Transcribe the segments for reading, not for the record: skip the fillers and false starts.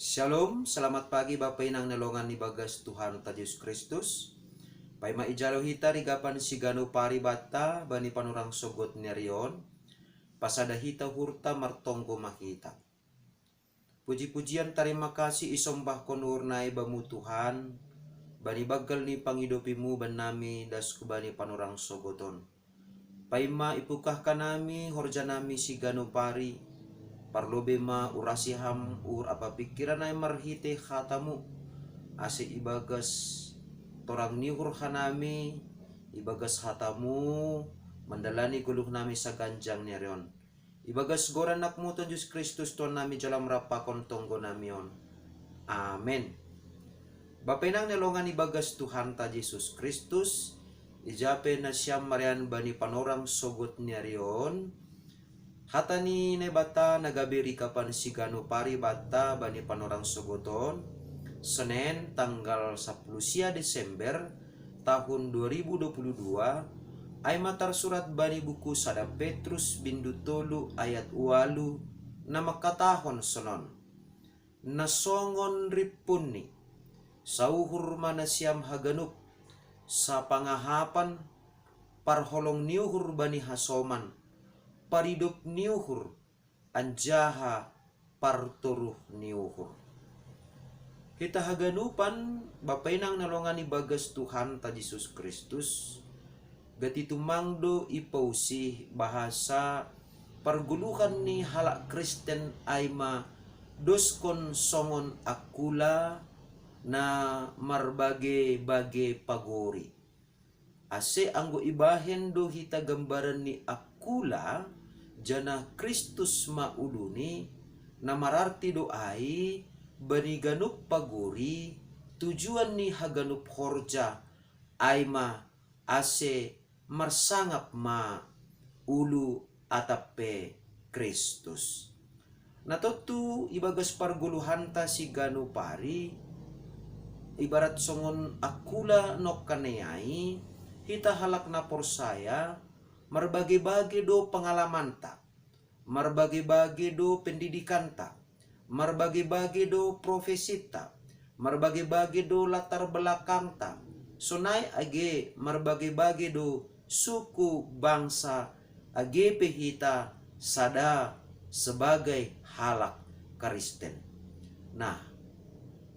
Shalom, selamat pagi Bapak Inang nalongan ni bagas Tuhan ta Yesus Kristus. Pai maijalo hita rigapan sigano pari bata bani panurang sogot nerion. Pasada hita hurta martonggo makita. Puji-pujian terima kasih isombah konur nai bamu Tuhan. Bani bagal ni pangidopimu banami das kubani panurang sogoton. Pai ma ipukah kanami horjanami sigano pari. Parlobema urasiham ur apa pikiran ay marhite khatamu ase ibagas torang nihur hanami ibagas hatamu mandalani guluh nami sa ganjang nerion ibagas goran nakmu ton Yesus Kristus ton nami jalam rapakon tonggo namion. Amen. Bapenang nelongan ibagas Tuhan ta Yesus Kristus ijape na siyam marian bani panorang sogot nerion. Hatani ne bata nagabiri kapan sigano pari bata bani panorang sogoton Senin tanggal 10 Desember tahun 2022 ay matar surat bani buku sada Petrus bindu tolu ayat walu na makatahon sonon nasongon ripuni sauhur manasiam haganup sa pangahapan parholong niuhur bani hasoman paridop niuhur anjaha parturuh niuhur. Kita haganupan bapainang nalongan ni bagas Tuhan ta Yesus Kristus gati tumangdo ipausi bahasa perguluhan ni halak Kristen aima doskon songon akula na marbage-bage pagori. Ase anggo ibahen do hita gambaran ni akula jana Kristus mauluni na mararti doai bani ganup paguri tujuan ni haganup horja aima ase marsangap ma ulu atape Kristus. Natotu ibagas parguluhanta si ganu pari ibarat songon akula nok kaneyai hita halak na porsaya marbagi-bagi do pengalaman ta, marbagi-bagi do pendidikan ta, marbagi-bagi do profesi ta, marbagi-bagi do latar belakang ta, sunai age marbagi-bagi do suku bangsa age pehita sada sebagai halak Kristen. Nah,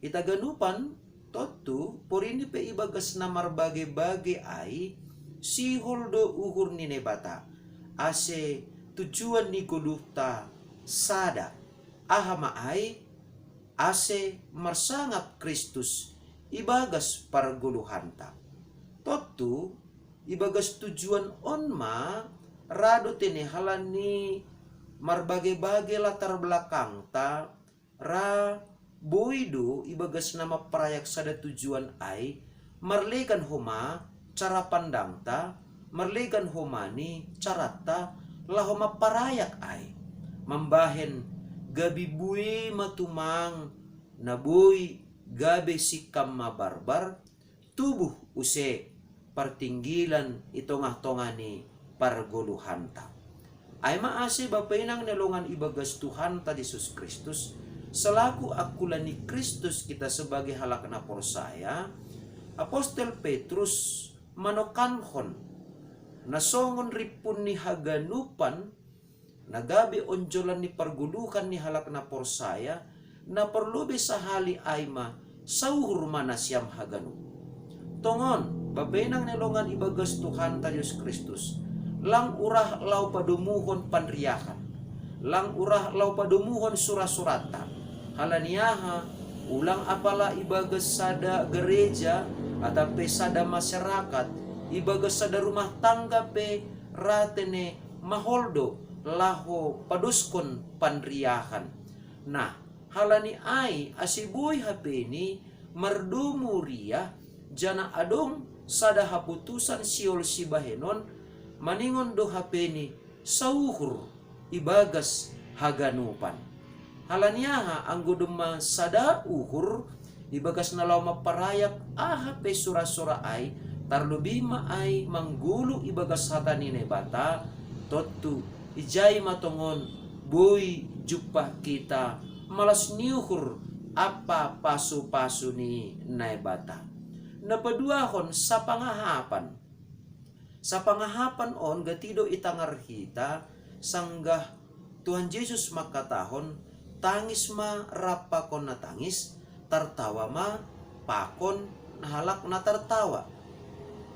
ita ganupan totu porini pe ibagas na marbagi-bagi ai sihul do uhur ni nebata ase tujuan ni guluhta sada ahama ai ase marsangap Kristus ibagas parguluhanta totu ibagas tujuan onma rado tinehalan ni marbage-bage latar belakang ta ra boido ibagas nama prayak sada tujuan ai marlekan homa cara pandang ta merlegan homani carata lahoma parayak ay mambahen gabi bui matumang naboy gabi sikam mabarbar tubuh use partinggilan itongah-tongani parguluhanta ay maase bapainang nalongan ibagas Tuhan ta Yesus Kristus selaku akulan ni Kristus kita sebagai halak na porsaya Apostel Petrus manokanhon nasongon ripun ni haganupan nagabi onjolan ni pargulukan ni halak na porsaya na perlu bisa hali aima sauhur mana siam haganu tongon babenang nelongan ibagas Tuhan ta Yesus Kristus lang urah lau padumuhon panriahan lang urah lau padumuhon surah-surata halaniaha ulang apala ibagas sada gereja atau sada masyarakat ibagas sada rumah tangga pe ratene maholdo laho paduskon panriahan. Nah halani ai asiboy hapeni mardumuria jana adong sada haputusan siol sibahenon maningon do hapeni sauhur ibagas haganupan halaniaha angguduma sada uhur ibagas nalaw maparayak pe sura-sura ay tarlubima ay manggulu ibagas hatani ne bata totu ijay matongon boy jupah kita malas niuhur apa pasu-pasu ni naibata. Napaduahon sa pangahapan. Sa pangahapan on gatido itangarhita sanggah Tuhan Yesus makatahon tangis ma rapakon na tangis, tartawa ma pakon nahalak na tartawa.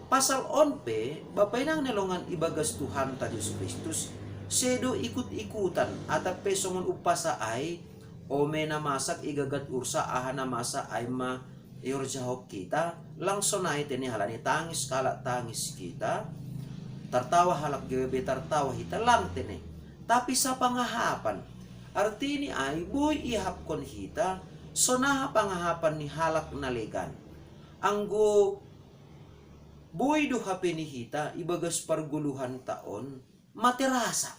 Pasal onpe, bapay nang nalongan ibagas Tuhan ta Diyos Kristus, sedo ikut-ikutan at pesongon upasa ay ome na masak igagat ursa aha na masa ay ma iorjahok kita lang sonay tini halani tangis kala tangis kita tartawa halak gabe tartawa hita lang tini. Tapi sa pangahapan artini ay boy ihap kon hita sonaha pangahapan ni halak naligan anggo boy do hape ni hita ibagas parguluhan taon materasa.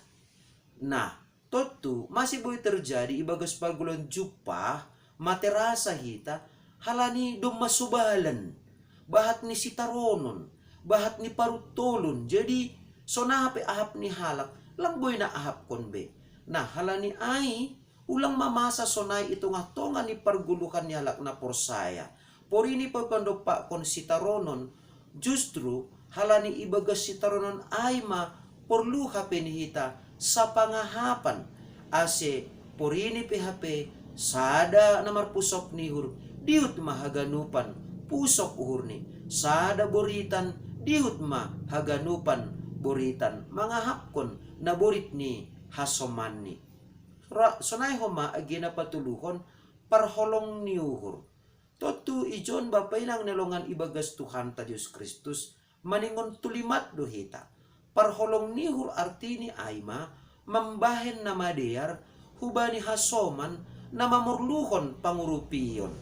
Nah, totu masih boy terjadi ibagas parguluhan jupah materasa hita halani dong masubalan bahat ni sitaronon bahat ni parutolon jadi sonaha pe ahap ni halak lang boy na ahap konbe. Nah, halani ay ulang mamasa sonay ito nga tonga ni parguluhan ni halak na porsaya. Porini pa pa kon sitaronon justru halani ibagas sitaronon ay ma porluha penihita sa pangahapan ase porini PHP sada na marpusok nihur diut mahaganupan pusok uhur ni sada boritan diut mahaganupan boritan mga hapkon na borit ni hasoman ni sonay homa agina patuluhon parholong niuhur. Totu ijon bapay nang nalongan ibagas Tuhan ta Diyos Kristus maningon tulimat dohita. Parholong nihur artini ayma mambahen na madeyar hubani hasoman na mamurluhon pangurupiyon.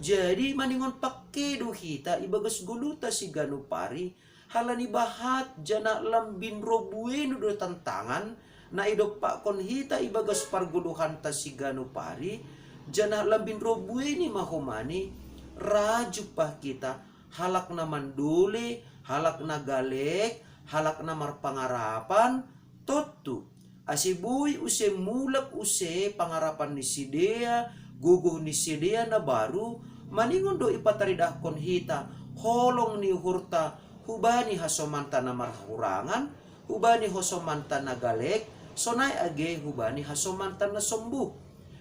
Jadi maningon pakke dohita ibagas guluta si ganupari halani bahat jana lambin robueno do tantangan na idok pa kon hita ibagas parguluhan ta si ganupari jana lambin robueni mahomani raju pa kita halak na manduli halak na galek halak na marpangarapan totu asibuy use mulak use pangarapan ni sidea guguh ni sidea na baru maningon do ipataridah kon hita holong ni hurta hubani hasomanta na marhurangan hubani hasomanta na galek sonay age hubani hasomanta na sombuh.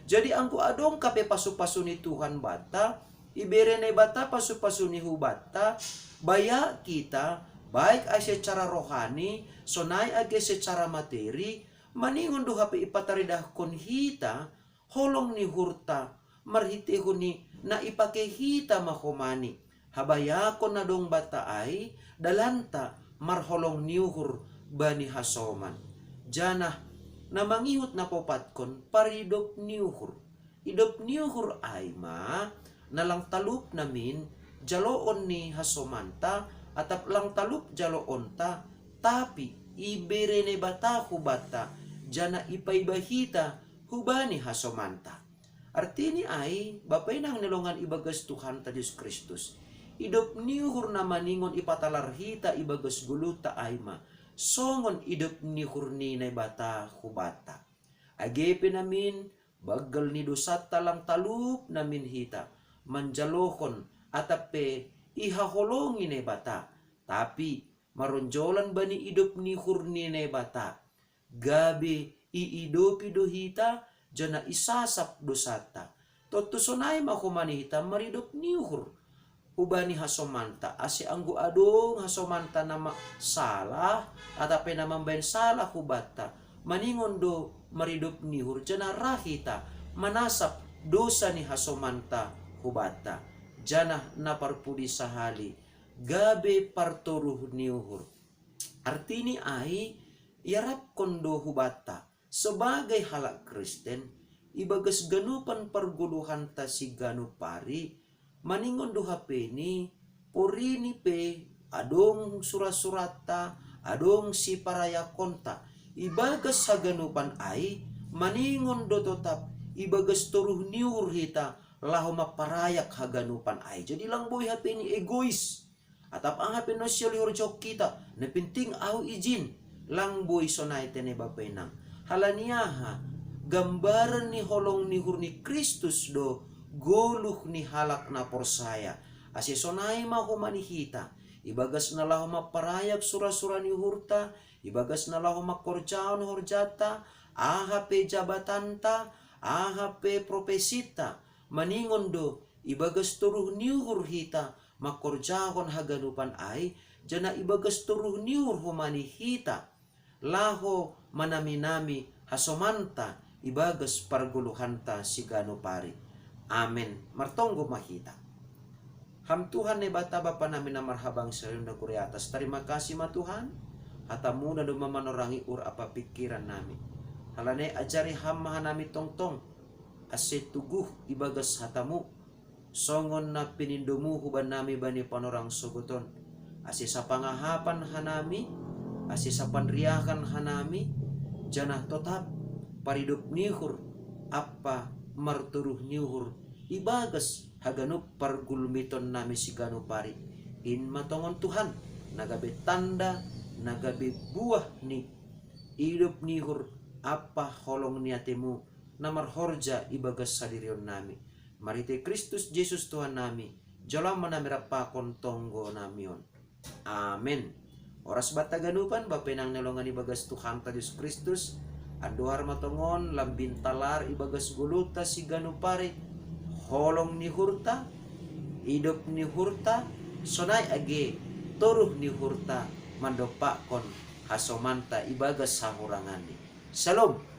Jadi angku adong kape pasu-pasu ni Tuhan bata, ibere na bata pasu-pasu ni hubata, baya kita, baik ay secara rohani, sonay age secara materi, maningon do hape ipataridah kon hita, holong ni hurta, marhite ni na ipake hita mahomani. Habaya kon na dong bata ay, dalanta marholong niuhur bani hasoman. Janah, na mangihut na popatkon paridop niuhur. Idop niuhur ay ma nalang talup namin jaloon ni hasomanta atap lang talup jaloon ta tapi ibere ne bata hubata jana ipaibahita hubani hasomanta. Artini ay bapay nang nilongan ibagas Tuhan ta Diyos Kristus. Idop niuhur na maningon ipatalarhita ibagas guluta ay ma songon idop ni hurni na bata hubata. Agepe namin, bagal ni dosat talang talup namin hita, manjalokon atape ihaholongi na bata. Tapi maronjolan ba ni idop ni hurni na bata? Gabi iidopi do hita, jana isasap dosata. Totusonay makumani hita maridop ni hur. Ubani hasomanta asi anggu adong hasomanta nama salah atape na mambayan salah hubata maningon do maridop nihur jana rahita manasap dosa ni hasomanta hubata jana naparpudi sahali gabe partoruh niuhur. Artini ay yarap kondo hubata sebagai halak Kristen ibagas ganupan perguluhan ta si ganupari maningon do hape ni porini pe adong surat-surata adong si paraya konta ibagas sa ganupan ay maningon do tetap ibagas turuh niur hita laho maparayak haganupan ay jadi lang boy hape ni egois atap ang hape no siya liurjok kita na pinting aw ijin lang boy sonay tene bapay nang halaniya ha gambaran ni holong ni hur ni Kristus do goluh ni halak na porsaya. Asi sonai mahu manihita. Ibagas na lahu maparayak sura-sura ni hurta. Ibagas na lahu makorjaon horjata. Ahape jabatanta. Ahape profesita. Maningon do. Ibagas turuh niuhur hita. Makorjaon haganupan ay. Jana ibagas turuh niuhur humani hita. Laho manami-nami hasomanta. Ibagas parguluhanta sigano pari. Amen. Martonggo mahita. Ham Tuhan ne bata bapa namin na marhabang sa na kuri atas. Terima kasih ma Tuhan. Hatamu na dumamanorangi ur apa pikiran namin. Halane ajari ham mahanami tongtong. Ase tuguh ibagas hatamu. Songon na pinindumu huban nami bani panorang suguton. Ase sa pangahapan hanami. Ase sa panriakan hanami. Janah totap paridup nihur apa marturuh nihur ibagas haganup pargulmiton nami sigano pari in matongon Tuhan nagabe tanda nagabe buah ni idup nihur apa holong niatemu namar horja ibagas sadirion nami marite Kristus Yesus Tuhan nami jalan manamira pakon tonggo namion. Amen. Oras bataganupan bapenang nelongan ibagas Tuhan Yesus Kristus anduhar matongon lambin talar ibagas guluta si ganupare holong ni hurta hidup ni hurta sonai age turuh ni hurta mandopakon hasomanta ibagas sahurangani. Shalom.